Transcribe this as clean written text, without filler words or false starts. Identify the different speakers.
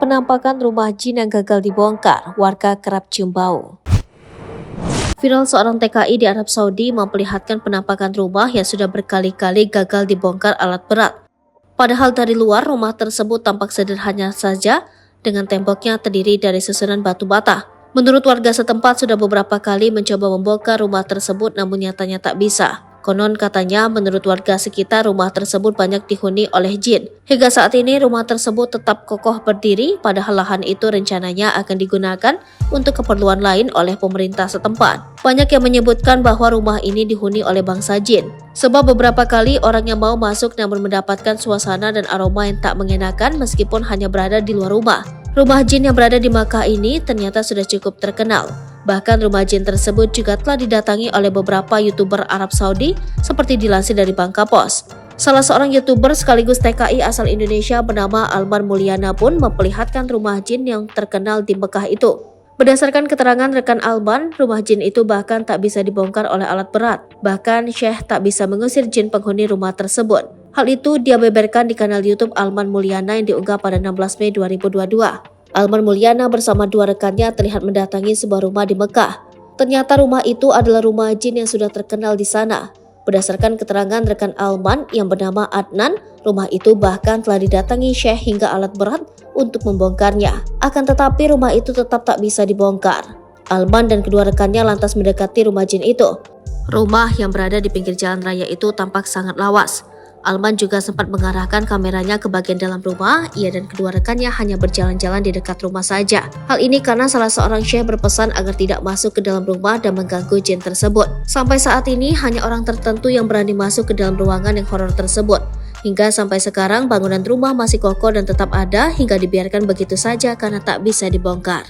Speaker 1: Penampakan rumah jin yang gagal dibongkar, warga kerap cium bau. Viral seorang TKI di Arab Saudi memperlihatkan penampakan rumah yang sudah berkali-kali gagal dibongkar alat berat. Padahal dari luar rumah tersebut tampak sederhana saja dengan temboknya terdiri dari susunan batu bata. Menurut warga setempat sudah beberapa kali mencoba membongkar rumah tersebut namun nyatanya tak bisa. Konon katanya menurut warga sekitar rumah tersebut banyak dihuni oleh jin. Hingga saat ini rumah tersebut tetap kokoh berdiri padahal lahan itu rencananya akan digunakan untuk keperluan lain oleh pemerintah setempat. Banyak yang menyebutkan bahwa rumah ini dihuni oleh bangsa jin. Sebab beberapa kali orang yang mau masuk namun mendapatkan suasana dan aroma yang tak mengenakan meskipun hanya berada di luar rumah. Rumah jin yang berada di Makkah ini ternyata sudah cukup terkenal. Bahkan rumah jin tersebut juga telah didatangi oleh beberapa YouTuber Arab Saudi seperti dilansir dari Bangka Pos. Salah seorang YouTuber sekaligus TKI asal Indonesia bernama Alman Mulyana pun memperlihatkan rumah jin yang terkenal di Mekah itu. Berdasarkan keterangan rekan Alman, rumah jin itu bahkan tak bisa dibongkar oleh alat berat. Bahkan Syekh tak bisa mengusir jin penghuni rumah tersebut. Hal itu dia beberkan di kanal YouTube Alman Mulyana yang diunggah pada 16 Mei 2022. Alman Mulyana bersama dua rekannya terlihat mendatangi sebuah rumah di Mekah. Ternyata rumah itu adalah rumah jin yang sudah terkenal di sana. Berdasarkan keterangan rekan Alman yang bernama Adnan, rumah itu bahkan telah didatangi Syekh hingga alat berat untuk membongkarnya. Akan tetapi rumah itu tetap tak bisa dibongkar. Alman dan kedua rekannya lantas mendekati rumah jin itu. Rumah yang berada di pinggir jalan raya itu tampak sangat lawas. Alman juga sempat mengarahkan kameranya ke bagian dalam rumah. Ia dan kedua rekannya hanya berjalan-jalan di dekat rumah saja. Hal ini karena salah seorang syekh berpesan agar tidak masuk ke dalam rumah dan mengganggu jin tersebut. Sampai saat ini hanya orang tertentu yang berani masuk ke dalam ruangan yang horor tersebut. Hingga sampai sekarang bangunan rumah masih kokoh dan tetap ada hingga dibiarkan begitu saja karena tak bisa dibongkar.